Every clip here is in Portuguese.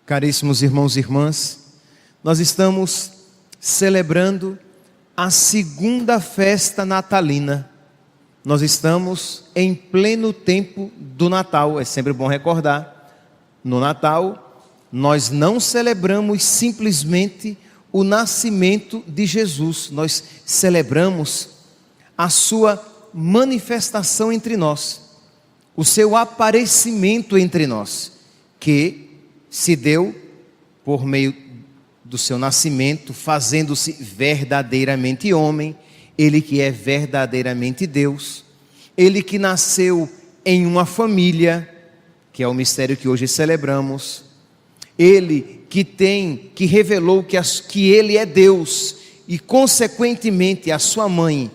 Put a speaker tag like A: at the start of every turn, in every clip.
A: Caríssimos irmãos e irmãs, nós estamos celebrando a segunda festa natalina. Nós estamos em pleno tempo do Natal. É sempre bom recordar, no Natal nós não celebramos simplesmente o nascimento de Jesus, nós celebramos a sua manifestação entre nós, o seu aparecimento entre nós, que se deu por meio do seu nascimento, fazendo-se verdadeiramente homem, ele que é verdadeiramente Deus, ele que nasceu em uma família, que é o mistério que hoje celebramos, ele que revelou que ele é Deus, e consequentemente a sua mãe,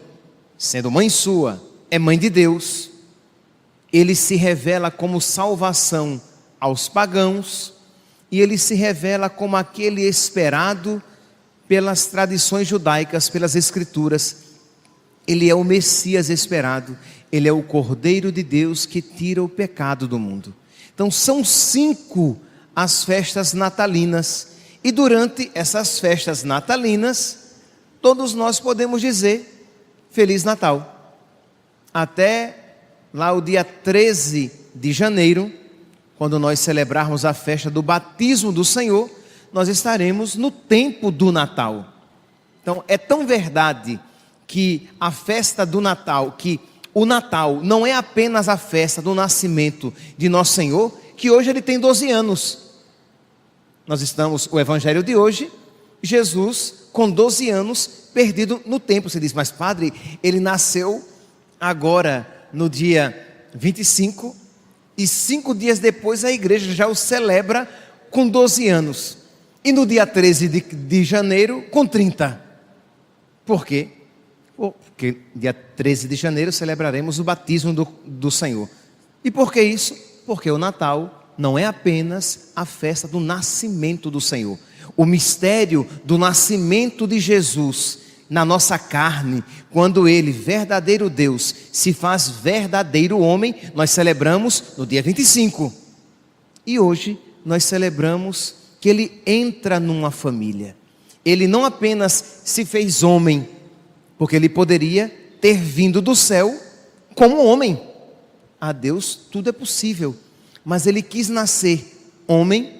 A: sendo mãe sua, é mãe de Deus. Ele se revela como salvação aos pagãos, e ele se revela como aquele esperado pelas tradições judaicas, pelas escrituras. Ele é o Messias esperado, ele é o Cordeiro de Deus que tira o pecado do mundo. Então são 5 as festas natalinas, e durante essas festas natalinas, todos nós podemos dizer Feliz Natal. Até lá o dia 13 de janeiro, quando nós celebrarmos a festa do batismo do Senhor, nós estaremos no tempo do Natal. Então é tão verdade que a festa do Natal, que o Natal não é apenas a festa do nascimento de Nosso Senhor, que hoje ele tem 12 anos. Nós estamos, o evangelho de hoje, Jesus com 12 anos perdido no tempo. Você diz, mas padre, ele nasceu agora no dia 25, e 5 dias depois a igreja já o celebra com 12 anos. E no dia 13 de janeiro, com 30. Por quê? Porque dia 13 de janeiro celebraremos o batismo do Senhor. E por que isso? Porque o Natal não é apenas a festa do nascimento do Senhor. O mistério do nascimento de Jesus na nossa carne, quando ele, verdadeiro Deus, se faz verdadeiro homem, nós celebramos no dia 25. E hoje nós celebramos que ele entra numa família. Ele não apenas se fez homem, porque ele poderia ter vindo do céu como homem. A Deus tudo é possível, mas ele quis nascer homem,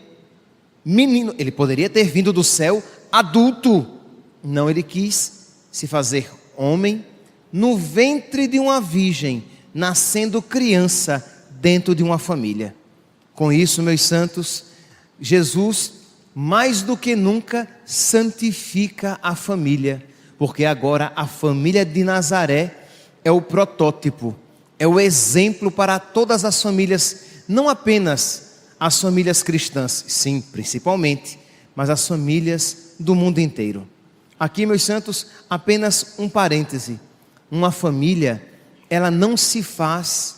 A: menino. Ele poderia ter vindo do céu adulto. Não, ele quis se fazer homem no ventre de uma virgem, nascendo criança dentro de uma família. Com isso, meus santos, Jesus mais do que nunca santifica a família, porque agora a família de Nazaré é o protótipo, é o exemplo para todas as famílias, não apenas as famílias cristãs, sim, principalmente, mas as famílias do mundo inteiro. Aqui, meus santos, apenas um parêntese. Uma família, ela não se faz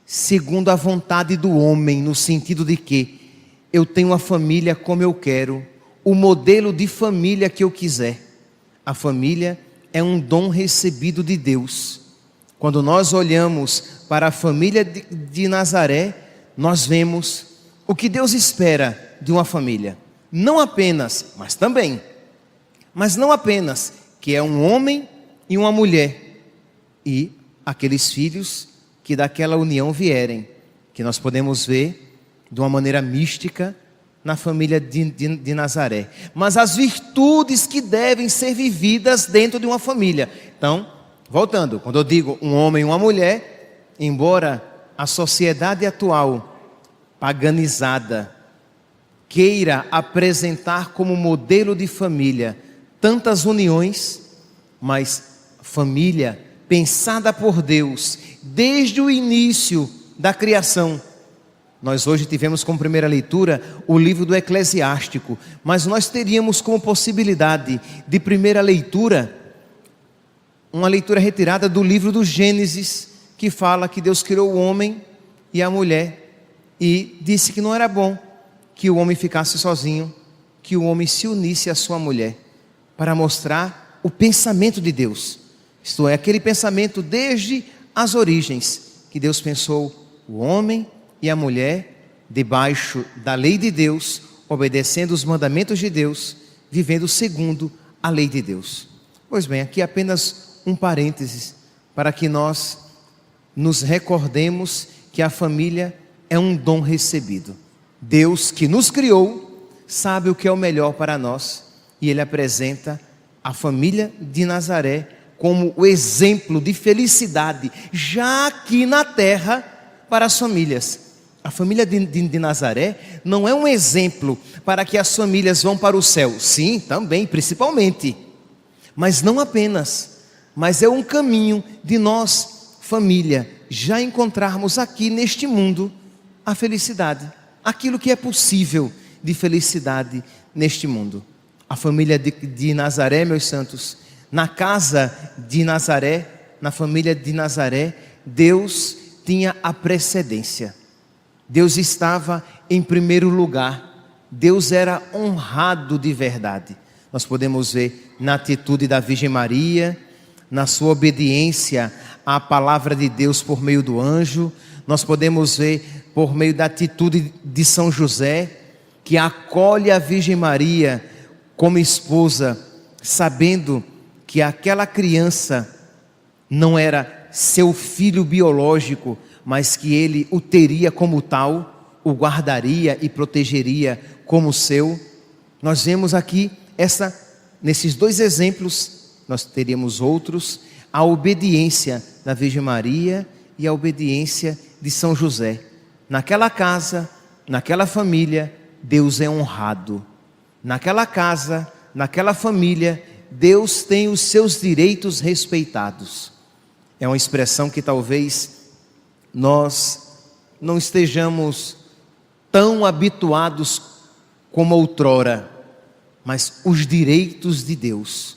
A: segundo a vontade do homem, no sentido de que eu tenho uma família como eu quero, o modelo de família que eu quiser. A família é um dom recebido de Deus. Quando nós olhamos para a família de Nazaré, nós vemos o que Deus espera de uma família. Não apenas, mas também. Mas não apenas, que é um homem e uma mulher, e aqueles filhos que daquela união vierem, que nós podemos ver de uma maneira mística na família de Nazaré. Mas as virtudes que devem ser vividas dentro de uma família. Então, voltando, quando eu digo um homem e uma mulher, embora a sociedade atual, paganizada, queira apresentar como modelo de família tantas uniões, mas família pensada por Deus desde o início da criação. Nós hoje tivemos como primeira leitura o livro do Eclesiástico, mas nós teríamos como possibilidade de primeira leitura uma leitura retirada do livro do Gênesis, que fala que Deus criou o homem e a mulher e disse que não era bom que o homem ficasse sozinho, que o homem se unisse à sua mulher, para mostrar o pensamento de Deus. Isto é, aquele pensamento desde as origens, que Deus pensou o homem e a mulher debaixo da lei de Deus, obedecendo os mandamentos de Deus, vivendo segundo a lei de Deus. Pois bem, aqui apenas um parênteses para que nós nos recordemos que a família é um dom recebido. Deus que nos criou sabe o que é o melhor para nós e Ele apresenta a família de Nazaré como o exemplo de felicidade já aqui na terra para as famílias. A família de Nazaré não é um exemplo para que as famílias vão para o céu. Sim, também, principalmente. Mas não apenas. Mas é um caminho de nós, família, já encontrarmos aqui neste mundo a felicidade. Aquilo que é possível de felicidade neste mundo. A família de Nazaré, meus santos, na casa de Nazaré, na família de Nazaré, Deus tinha a precedência. Deus estava em primeiro lugar. Deus era honrado de verdade. Nós podemos ver na atitude da Virgem Maria, na sua obediência à palavra de Deus por meio do anjo. Nós podemos ver por meio da atitude de São José, que acolhe a Virgem Maria como esposa, sabendo que aquela criança não era seu filho biológico, mas que ele o teria como tal, o guardaria e protegeria como seu. Nós vemos aqui nesses dois exemplos, nós teríamos outros, a obediência da Virgem Maria e a obediência de São José. Naquela casa, naquela família, Deus é honrado. Naquela casa, naquela família, Deus tem os seus direitos respeitados. É uma expressão que talvez nós não estejamos tão habituados como outrora, mas os direitos de Deus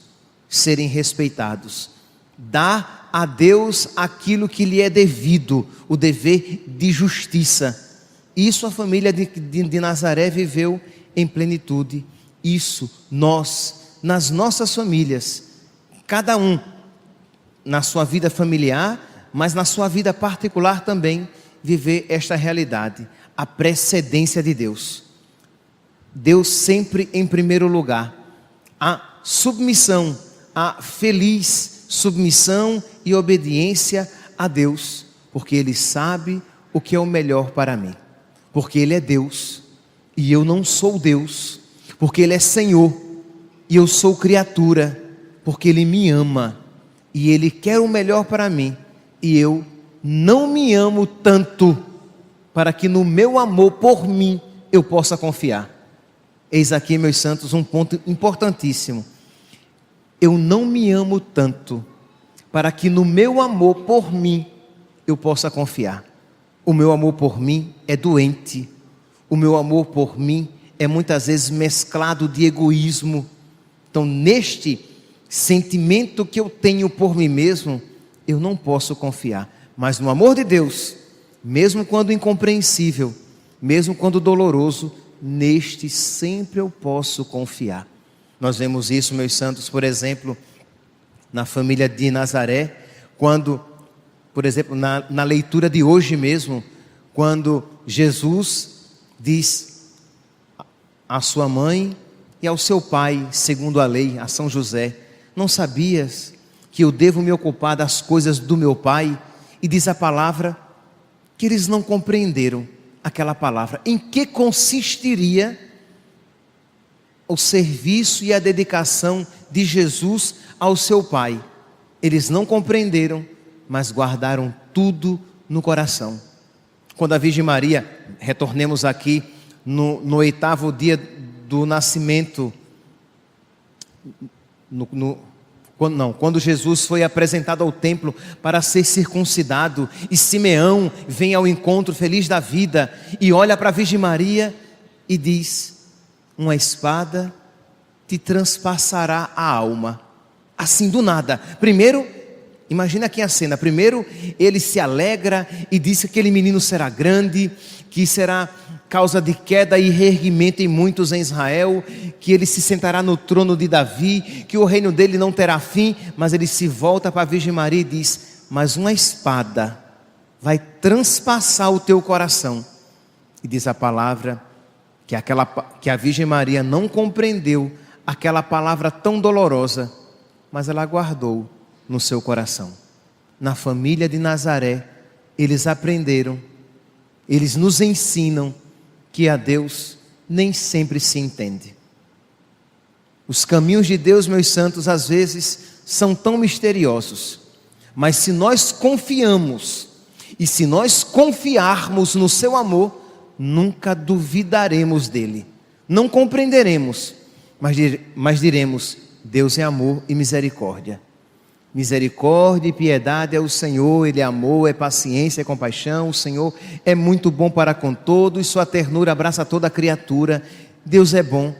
A: serem respeitados. Dá a Deus aquilo que lhe é devido, o dever de justiça. Isso a família de Nazaré viveu em plenitude. Isso nós, nas nossas famílias, cada um na sua vida familiar, mas na sua vida particular também, viver esta realidade, a precedência de Deus. Deus sempre em primeiro lugar, a submissão, a feliz submissão e obediência a Deus, porque Ele sabe o que é o melhor para mim, porque Ele é Deus e eu não sou Deus, porque Ele é Senhor e eu sou criatura, porque Ele me ama e Ele quer o melhor para mim. E eu não me amo tanto para que no meu amor por mim eu possa confiar. Eis aqui, meus santos, um ponto importantíssimo. Eu não me amo tanto para que no meu amor por mim eu possa confiar. O meu amor por mim é doente. O meu amor por mim é muitas vezes mesclado de egoísmo. Então, neste sentimento que eu tenho por mim mesmo, eu não posso confiar, mas no amor de Deus, mesmo quando incompreensível, mesmo quando doloroso, neste sempre eu posso confiar. Nós vemos isso, meus santos, por exemplo, na família de Nazaré, quando, por exemplo, na leitura de hoje mesmo, quando Jesus diz à sua mãe e ao seu pai, segundo a lei, a São José: não sabias que eu devo me ocupar das coisas do meu pai? E diz a palavra que eles não compreenderam aquela palavra. Em que consistiria o serviço e a dedicação de Jesus ao seu pai? Eles não compreenderam, mas guardaram tudo no coração. Quando a Virgem Maria, retornemos aqui no 8º dia do nascimento, quando Jesus foi apresentado ao templo para ser circuncidado, e Simeão vem ao encontro feliz da vida e olha para a Virgem Maria e diz: uma espada te transpassará a alma. Assim do nada. Primeiro, imagina aqui a cena. Primeiro ele se alegra e diz que aquele menino será grande, que será causa de queda e reerguimento em muitos em Israel, que ele se sentará no trono de Davi, que o reino dele não terá fim. Mas ele se volta para a Virgem Maria e diz: mas uma espada vai transpassar o teu coração. E diz a palavra que a Virgem Maria não compreendeu aquela palavra tão dolorosa, mas ela guardou no seu coração. Na família de Nazaré, eles aprenderam, eles nos ensinam que a Deus nem sempre se entende. Os caminhos de Deus, meus santos, às vezes são tão misteriosos, mas se nós confiamos e se nós confiarmos no seu amor, nunca duvidaremos dele. Não compreenderemos, mas diremos: Deus é amor e misericórdia. Misericórdia e piedade é o Senhor, Ele é amor, é paciência, é compaixão. O Senhor é muito bom para com todos, sua ternura abraça toda a criatura. Deus é bom,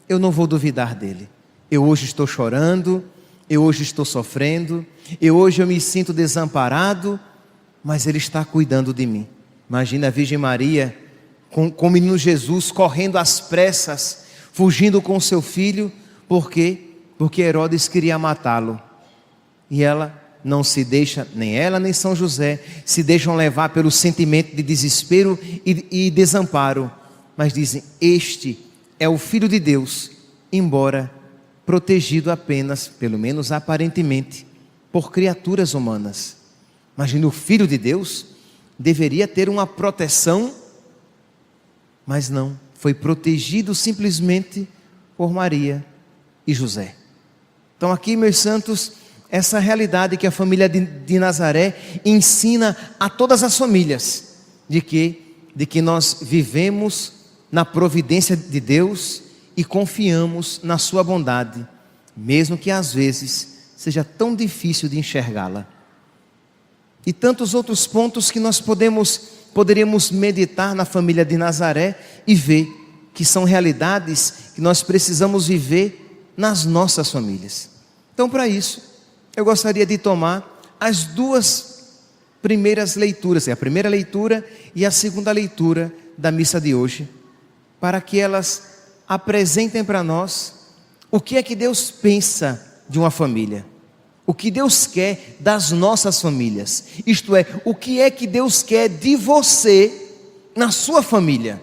A: eu não vou duvidar dele. Eu hoje estou chorando, eu hoje estou sofrendo, hoje eu me sinto desamparado, mas Ele está cuidando de mim. Imagina a Virgem Maria com o menino Jesus correndo às pressas, fugindo com seu filho. Por quê? Porque Herodes queria matá-lo. E ela não se deixa, nem ela nem São José, se deixam levar pelo sentimento de desespero e desamparo. Mas dizem: este é o Filho de Deus, embora protegido apenas, pelo menos aparentemente, por criaturas humanas. Imagina, o Filho de Deus deveria ter uma proteção, mas não, foi protegido simplesmente por Maria e José. Então aqui, meus santos, essa realidade que a família de Nazaré ensina a todas as famílias, de que nós vivemos na providência de Deus e confiamos na sua bondade, mesmo que às vezes seja tão difícil de enxergá-la. E tantos outros pontos que nós poderíamos meditar na família de Nazaré e ver que são realidades que nós precisamos viver nas nossas famílias. Então, para isso, eu gostaria de tomar as duas primeiras leituras, a primeira leitura e a segunda leitura da missa de hoje, para que elas apresentem para nós o que é que Deus pensa de uma família, o que Deus quer das nossas famílias, isto é, o que é que Deus quer de você na sua família.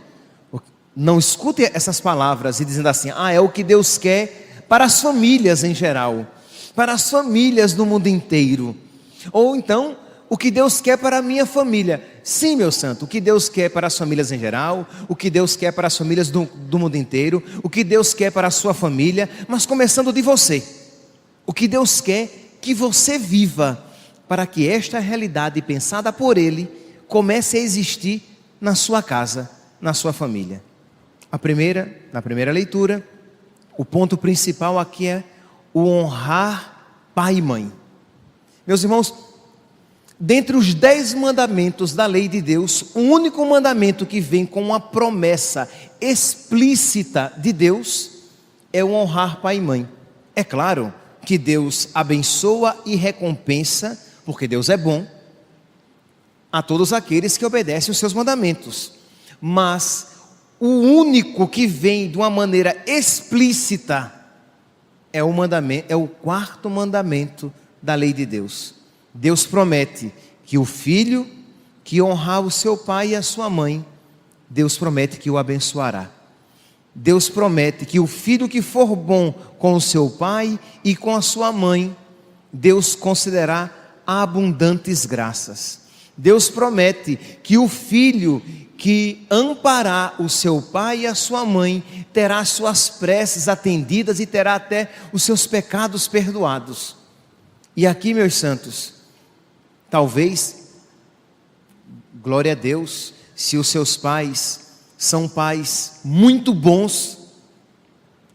A: Não escute essas palavras e dizendo assim: é o que Deus quer para as famílias em geral, para as famílias do mundo inteiro, ou então o que Deus quer para a minha família. Sim, meu santo, o que Deus quer para as famílias em geral, o que Deus quer para as famílias do mundo inteiro, o que Deus quer para a sua família, mas começando de você. O que Deus quer que você viva, para que esta realidade pensada por Ele comece a existir na sua casa, na sua família. Na primeira leitura, o ponto principal aqui é o honrar pai e mãe. Meus irmãos, dentre os 10 mandamentos da lei de Deus, o único mandamento que vem com uma promessa explícita de Deus é o honrar pai e mãe. É claro que Deus abençoa e recompensa, porque Deus é bom, a todos aqueles que obedecem os seus mandamentos. Mas o único que vem de uma maneira explícita é o quarto mandamento da lei de Deus. Deus promete que o filho que honrar o seu pai e a sua mãe, Deus promete que o abençoará. Deus promete que o filho que for bom com o seu pai e com a sua mãe, Deus concederá abundantes graças. Deus promete que o filho que amparar o seu pai e a sua mãe terá suas preces atendidas e terá até os seus pecados perdoados. E aqui, meus santos, talvez, glória a Deus, se os seus pais são pais muito bons,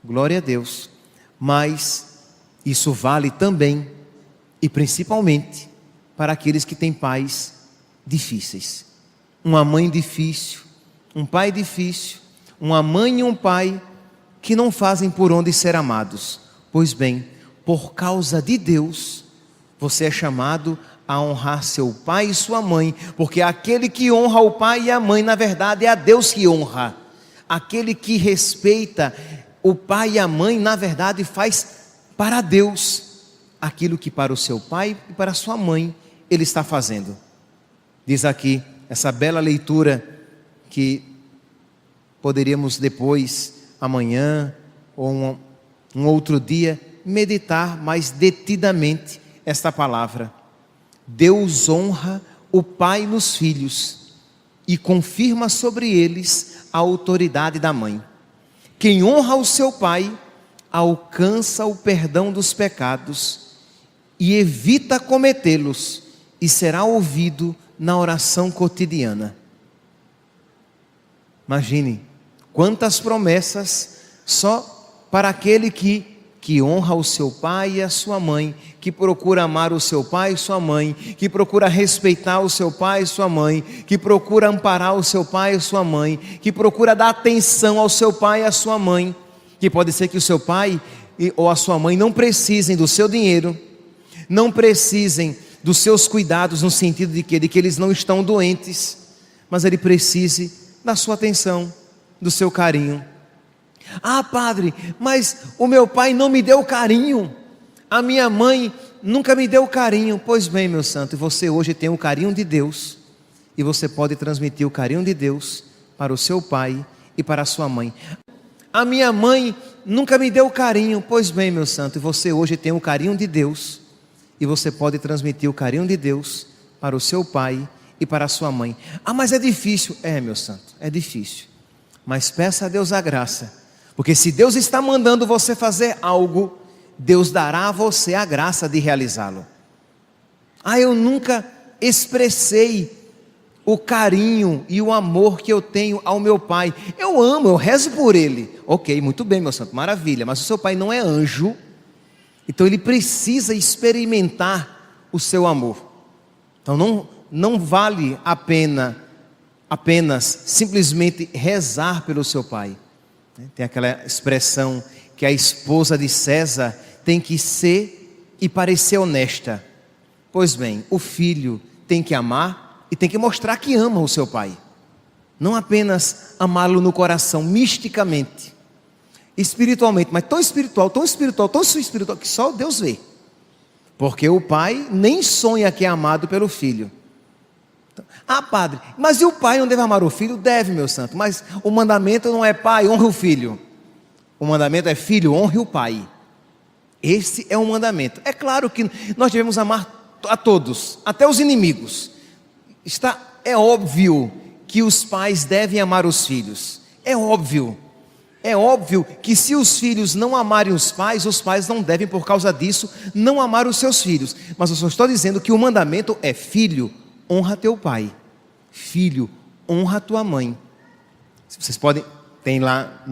A: glória a Deus, mas isso vale também e principalmente para aqueles que têm pais difíceis. Uma mãe difícil, um pai difícil, uma mãe e um pai que não fazem por onde ser amados. Pois bem, por causa de Deus, você é chamado a honrar seu pai e sua mãe, porque aquele que honra o pai e a mãe, na verdade, é a Deus que honra. Aquele que respeita o pai e a mãe, na verdade, faz para Deus aquilo que para o seu pai e para a sua mãe ele está fazendo. Diz aqui, essa bela leitura que poderíamos depois, amanhã ou um outro dia, meditar mais detidamente esta palavra. Deus honra o pai nos filhos e confirma sobre eles a autoridade da mãe. Quem honra o seu pai alcança o perdão dos pecados e evita cometê-los, e será ouvido na oração cotidiana. Imagine quantas promessas só para aquele que honra o seu pai e a sua mãe, que procura amar o seu pai e sua mãe, que procura respeitar o seu pai e sua mãe, que procura amparar o seu pai e sua mãe, que procura dar atenção ao seu pai e à sua mãe, que pode ser que o seu pai ou a sua mãe não precisem do seu dinheiro, não precisem dos seus cuidados, no sentido de que eles não estão doentes, mas ele precise da sua atenção, do seu carinho. Ah, padre, mas o meu pai não me deu carinho, a minha mãe nunca me deu carinho. Pois bem, meu santo, você hoje tem o carinho de Deus, e você pode transmitir o carinho de Deus para o seu pai e para a sua mãe. A minha mãe nunca me deu carinho. Pois bem, meu santo, você hoje tem o carinho de Deus, e você pode transmitir o carinho de Deus para o seu pai e para a sua mãe. Ah, mas é difícil. É, meu santo, é difícil, mas peça a Deus a graça, porque se Deus está mandando você fazer algo, Deus dará a você a graça de realizá-lo. Ah, eu nunca expressei o carinho e o amor que eu tenho ao meu pai. Eu amo, eu rezo por ele. Ok, muito bem, meu santo, maravilha. Mas o seu pai não é anjo, então ele precisa experimentar o seu amor. Então não vale a pena apenas simplesmente rezar pelo seu pai. Tem aquela expressão que a esposa de César tem que ser e parecer honesta. Pois bem, o filho tem que amar e tem que mostrar que ama o seu pai. Não apenas amá-lo no coração, misticamente, espiritualmente, mas tão espiritual, que só Deus vê. Porque o pai nem sonha que é amado pelo filho. Ah, padre, mas e o pai não deve amar o filho? Deve, meu santo, mas o mandamento não é pai, honre o filho. O mandamento é filho, honre o pai. Esse é o mandamento. É claro que nós devemos amar a todos, até os inimigos. É óbvio que os pais devem amar os filhos. É óbvio que se os filhos não amarem os pais não devem, por causa disso, não amar os seus filhos. Mas eu só estou dizendo que o mandamento é: filho, honra teu pai. Filho, honra tua mãe. Vocês podem, tem lá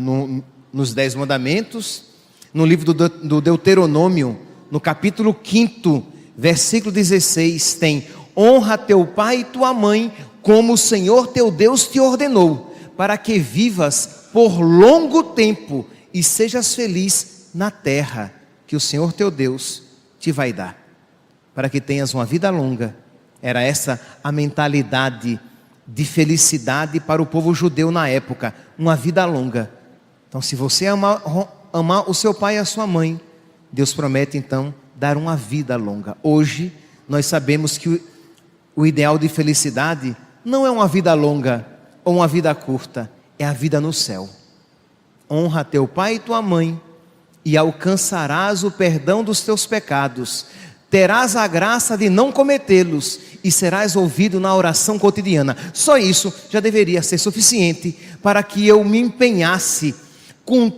A: nos 10 mandamentos, no livro do Deuteronômio, no capítulo 5, versículo 16, tem: honra teu pai e tua mãe, como o Senhor teu Deus te ordenou, para que vivas por longo tempo e sejas feliz na terra que o Senhor teu Deus te vai dar, para que tenhas uma vida longa. Era essa a mentalidade de felicidade para o povo judeu na época, uma vida longa. Então, se você amar o seu pai e a sua mãe, Deus promete então dar uma vida longa. Hoje nós sabemos que o ideal de felicidade não é uma vida longa ou uma vida curta, é a vida no céu. Honra teu pai e tua mãe e alcançarás o perdão dos teus pecados, terás a graça de não cometê-los e serás ouvido na oração cotidiana. Só isso já deveria ser suficiente para que eu me empenhasse com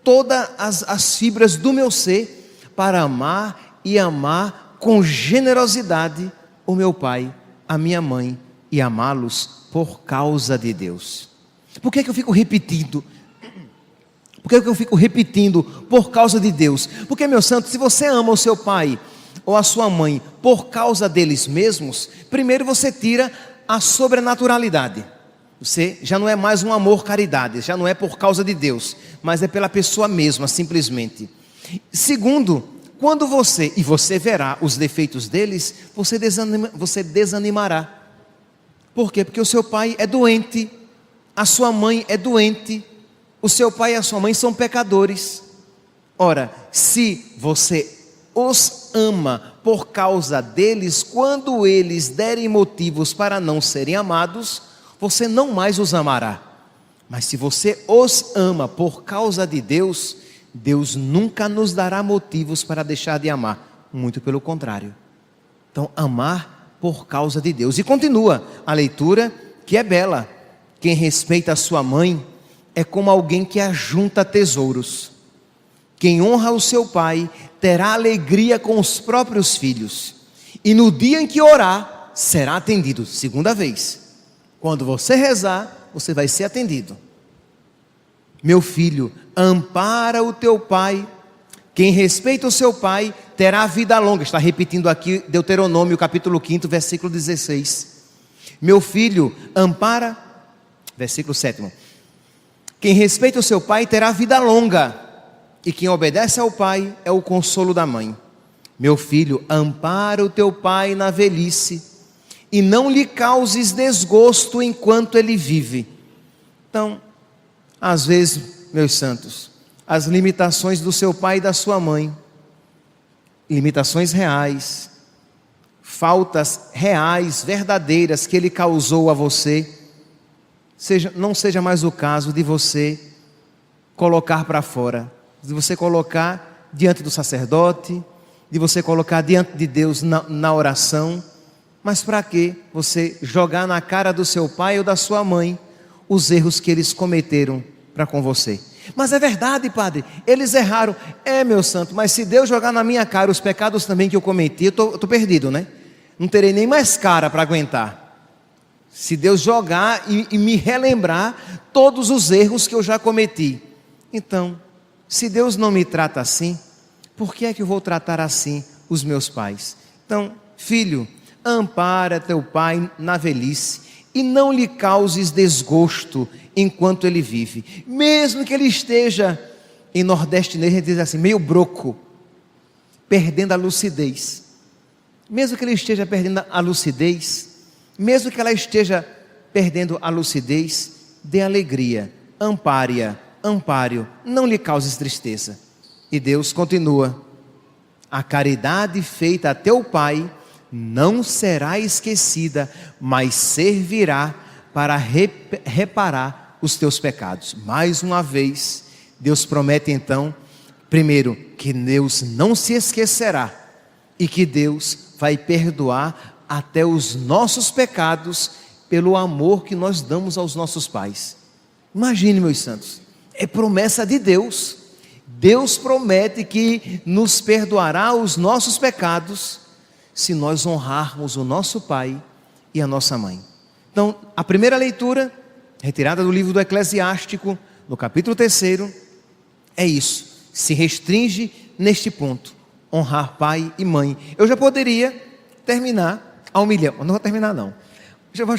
A: todas as fibras do meu ser para amar e amar com generosidade o meu pai, a minha mãe, e amá-los por causa de Deus. Por que eu fico repetindo? Por que eu fico repetindo por causa de Deus? Porque, meu santo, se você ama o seu pai ou a sua mãe por causa deles mesmos, primeiro você tira a sobrenaturalidade. Você já não é mais um amor caridade, já não é por causa de Deus, mas é pela pessoa mesma, simplesmente. Segundo, quando você verá os defeitos deles, você desanimará. Por quê? Porque o seu pai é doente, a sua mãe é doente, o seu pai e a sua mãe são pecadores. Ora, se você os ama por causa deles, quando eles derem motivos para não serem amados, você não mais os amará, Mas se você os ama por causa de Deus, Deus nunca nos dará motivos para deixar de amar. Muito pelo contrário. Então, amar por causa de Deus. E continua a leitura, que é bela. Quem respeita a sua mãe é como alguém que ajunta tesouros. Quem honra o seu pai terá alegria com os próprios filhos. E no dia em que orar, será atendido. Segunda vez. Quando você rezar, você vai ser atendido. Meu filho, ampara o teu pai. Quem respeita o seu pai terá vida longa. Está repetindo aqui Deuteronômio capítulo 5, versículo 16. Meu filho, ampara, versículo 7. Quem respeita o seu pai terá vida longa. E quem obedece ao pai é o consolo da mãe. Meu filho, ampara o teu pai na velhice e não lhe causes desgosto enquanto ele vive. Então, às vezes, meus santos, as limitações do seu pai e da sua mãe, limitações reais, faltas reais, verdadeiras que ele causou a você, não seja mais o caso de você colocar para fora, de você colocar diante do sacerdote, de você colocar diante de Deus na oração. Mas para que você jogar na cara do seu pai ou da sua mãe os erros que eles cometeram para com você? Mas é verdade, padre, eles erraram. Meu santo, mas se Deus jogar na minha cara os pecados também que eu cometi, eu estou perdido, né? Não terei nem mais cara para aguentar. Se Deus jogar e me relembrar todos os erros que eu já cometi. Então, se Deus não me trata assim, por que é que eu vou tratar assim os meus pais? Então, filho, ampara teu pai na velhice e não lhe causes desgosto enquanto ele vive. Mesmo que ele esteja, em nordestinês a gente diz assim, meio broco, perdendo a lucidez. Mesmo que ele esteja perdendo a lucidez, mesmo que ela esteja perdendo a lucidez, dê alegria, ampare-o, não lhe causes tristeza. E Deus continua, a caridade feita a teu pai não será esquecida, mas servirá para reparar os teus pecados. Mais uma vez, Deus promete então, primeiro, que Deus não se esquecerá e que Deus vai perdoar até os nossos pecados pelo amor que nós damos aos nossos pais. Imagine, meus santos, é promessa de Deus. Deus promete que nos perdoará os nossos pecados se nós honrarmos o nosso pai e a nossa mãe. Então, a primeira leitura, retirada do livro do Eclesiástico, no capítulo 3, é isso. Se restringe neste ponto, honrar pai e mãe. Eu já poderia terminar a humilhar. Não vou terminar não. Eu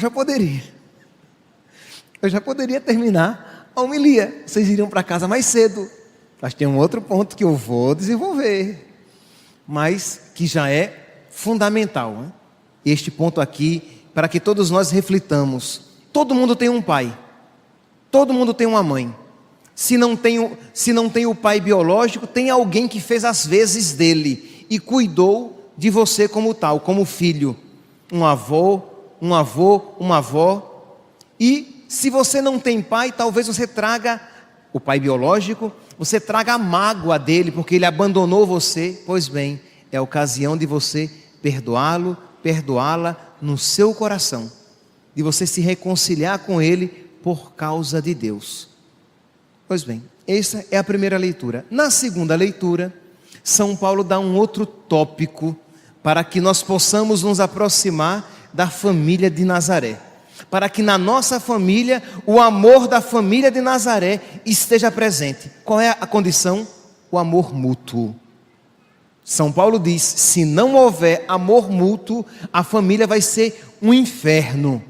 A: já poderia terminar a homilia. Vocês iriam para casa mais cedo. Mas tem um outro ponto que eu vou desenvolver, mas que já é fundamental, né? Este ponto aqui, para que todos nós reflitamos. Todo mundo tem um pai, todo mundo tem uma mãe. Se não tem o pai biológico, tem alguém que fez as vezes dele e cuidou de você como tal, como filho. Um avô, uma avó. E se você não tem pai, talvez você traga o pai biológico, você traga a mágoa dele porque ele abandonou você. Pois bem, é a ocasião de você perdoá-lo, perdoá-la no seu coração, de você se reconciliar com ele por causa de Deus. Pois bem, essa é a primeira leitura. Na segunda leitura, São Paulo dá um outro tópico para que nós possamos nos aproximar da família de Nazaré, para que na nossa família o amor da família de Nazaré esteja presente. Qual é a condição? O amor mútuo. São Paulo diz, se não houver amor mútuo, a família vai ser um inferno.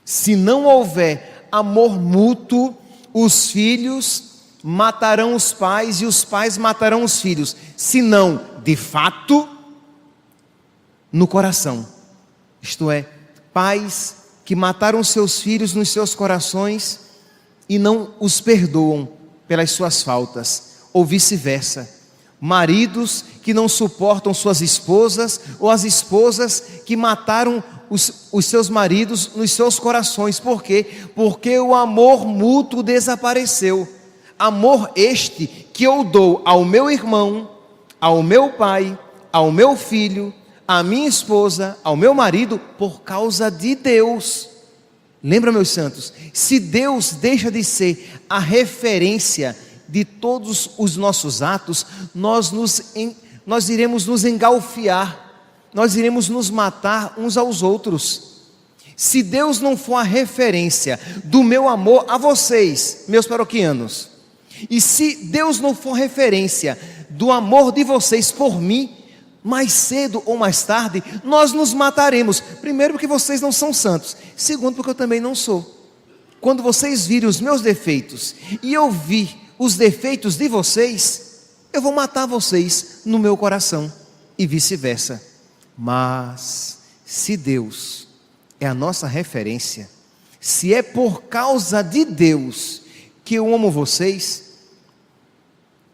A: Se não houver amor mútuo, os filhos matarão os pais e os pais matarão os filhos. Se não, de fato, no coração. Isto é, pais que mataram seus filhos nos seus corações e não os perdoam pelas suas faltas, ou vice-versa. Maridos que não suportam suas esposas, ou as esposas que mataram os seus maridos nos seus corações. Por quê? Porque o amor mútuo desapareceu. Amor este que eu dou ao meu irmão, ao meu pai, ao meu filho, à minha esposa, ao meu marido, por causa de Deus. Lembra, meus santos, se Deus deixa de ser a referência de todos os nossos atos, nós iremos nos engalfiar, nós iremos nos matar uns aos outros. Se Deus não for a referência do meu amor a vocês, meus paroquianos, e se Deus não for referência do amor de vocês por mim, mais cedo ou mais tarde, nós nos mataremos. Primeiro, porque vocês não são santos. Segundo, porque eu também não sou. Quando vocês virem os meus defeitos e eu vir os defeitos de vocês, eu vou matar vocês no meu coração e vice-versa. Mas se Deus é a nossa referência, se é por causa de Deus que eu amo vocês,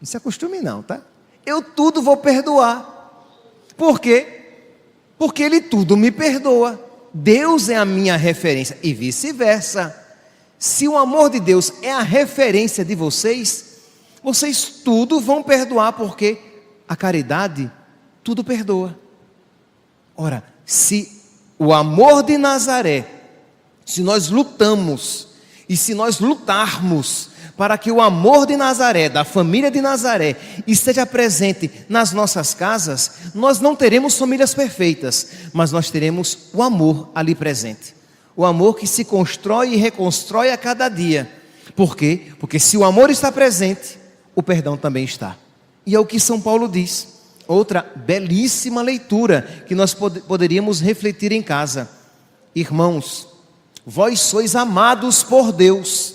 A: não se acostume não, tá? Eu tudo vou perdoar. Por quê? Porque Ele tudo me perdoa. Deus é a minha referência e vice-versa. Se o amor de Deus é a referência de vocês, vocês tudo vão perdoar, porque a caridade tudo perdoa. Ora, se o amor de Nazaré, se nós lutamos e se nós lutarmos para que o amor de Nazaré, da família de Nazaré, esteja presente nas nossas casas, nós não teremos famílias perfeitas, mas nós teremos o amor ali presente. O amor que se constrói e reconstrói a cada dia. Por quê? Porque se o amor está presente, o perdão também está. E é o que São Paulo diz. Outra belíssima leitura que nós poderíamos refletir em casa. Irmãos, vós sois amados por Deus.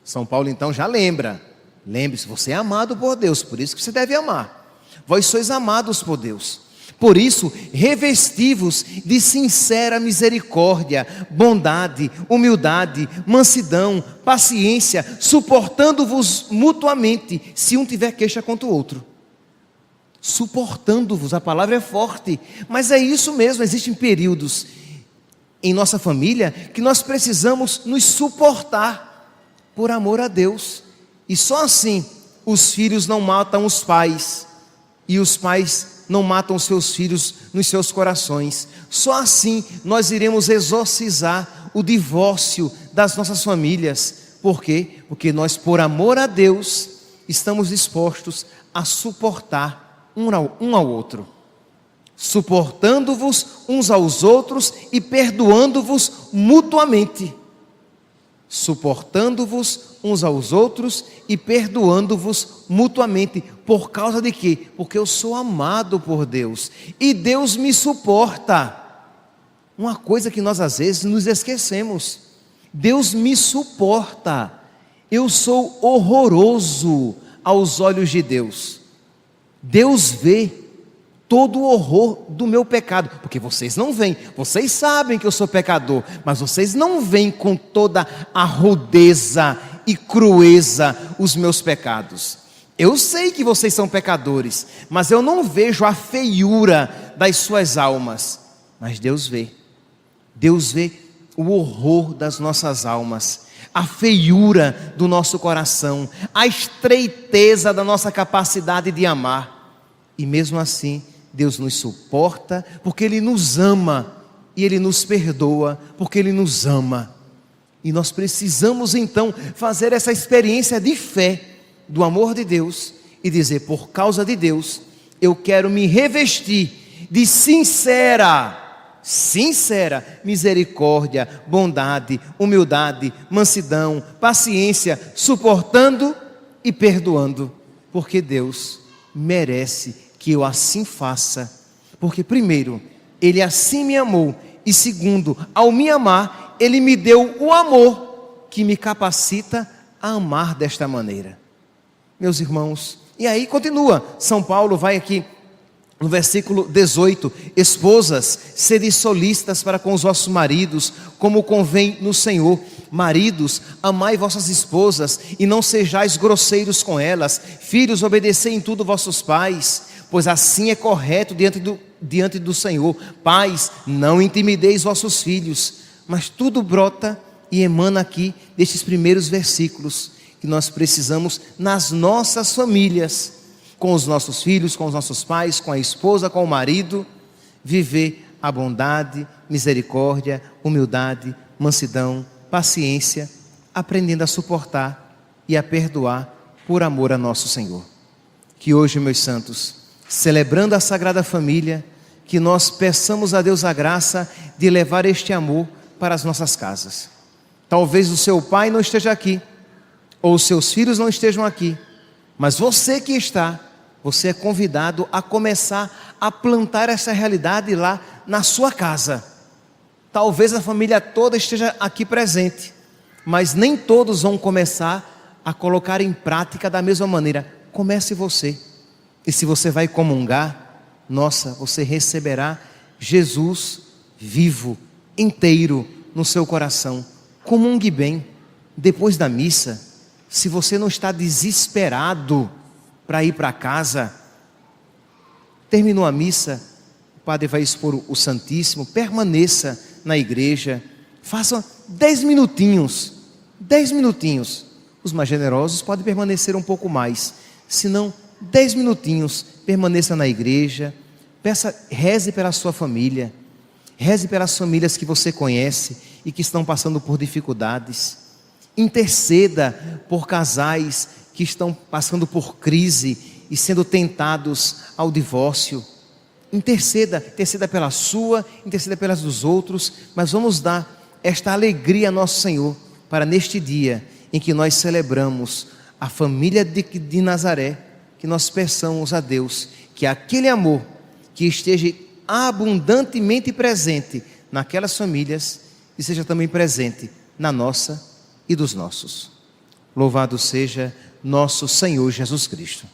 A: São Paulo então já lembra. Lembre-se, você é amado por Deus, por isso que você deve amar. Vós sois amados por Deus. Por isso, revesti-vos de sincera misericórdia, bondade, humildade, mansidão, paciência, suportando-vos mutuamente, se um tiver queixa contra o outro. Suportando-vos, a palavra é forte, mas é isso mesmo, existem períodos em nossa família que nós precisamos nos suportar por amor a Deus. E só assim os filhos não matam os pais, e os pais não matam seus filhos nos seus corações. Só assim nós iremos exorcizar o divórcio das nossas famílias. Por quê? Porque nós, por amor a Deus, estamos dispostos a suportar um ao outro, suportando-vos uns aos outros e perdoando-vos mutuamente. Suportando-vos uns aos outros e perdoando-vos mutuamente. Por causa de quê? Porque eu sou amado por Deus e Deus me suporta. Uma coisa que nós às vezes nos esquecemos: Deus me suporta. Eu sou horroroso aos olhos de Deus. Deus vê todo o horror do meu pecado, porque vocês não veem, vocês sabem que eu sou pecador, mas vocês não veem com toda a rudeza e crueza os meus pecados. Eu sei que vocês são pecadores, mas eu não vejo a feiura das suas almas. Mas Deus vê o horror das nossas almas, a feiura do nosso coração, a estreiteza da nossa capacidade de amar. E mesmo assim, Deus nos suporta, porque Ele nos ama, e Ele nos perdoa, porque Ele nos ama. E nós precisamos então fazer essa experiência de fé, do amor de Deus, e dizer: por causa de Deus, eu quero me revestir de sincera misericórdia, bondade, humildade, mansidão, paciência, suportando e perdoando, porque Deus merece que eu assim faça, porque primeiro, Ele assim me amou, e segundo, ao me amar, Ele me deu o amor que me capacita a amar desta maneira. Meus irmãos, e aí continua, São Paulo vai aqui no versículo 18: esposas, sede solícitas para com os vossos maridos, como convém no Senhor. Maridos, amai vossas esposas, e não sejais grosseiros com elas. Filhos, obedecei em tudo vossos pais, pois assim é correto diante do Senhor. Pais, não intimideis vossos filhos. Mas tudo brota e emana aqui destes primeiros versículos que nós precisamos nas nossas famílias, com os nossos filhos, com os nossos pais, com a esposa, com o marido, viver a bondade, misericórdia, humildade, mansidão, paciência, aprendendo a suportar e a perdoar por amor a nosso Senhor. Que hoje, meus santos, celebrando a Sagrada Família, que nós peçamos a Deus a graça de levar este amor para as nossas casas. Talvez o seu pai não esteja aqui, ou os seus filhos não estejam aqui, mas você que está, você é convidado a começar a plantar essa realidade lá na sua casa. Talvez a família toda esteja aqui presente, mas nem todos vão começar a colocar em prática da mesma maneira. Comece você. E se você vai comungar, nossa, você receberá Jesus vivo, inteiro no seu coração. Comungue bem. Depois da missa, se você não está desesperado para ir para casa, terminou a missa, o padre vai expor o Santíssimo, permaneça na igreja, faça 10 minutinhos, 10 minutinhos. Os mais generosos podem permanecer um pouco mais, se não, 10 minutinhos, permaneça na igreja, reze pela sua família, reze pelas famílias que você conhece e que estão passando por dificuldades, interceda por casais que estão passando por crise e sendo tentados ao divórcio. Interceda pela sua, interceda pelas dos outros, mas vamos dar esta alegria a nosso Senhor, para neste dia em que nós celebramos a família de Nazaré, que nós peçamos a Deus que aquele amor que esteja abundantemente presente naquelas famílias, e seja também presente na nossa e dos nossos. Louvado seja nosso Senhor Jesus Cristo.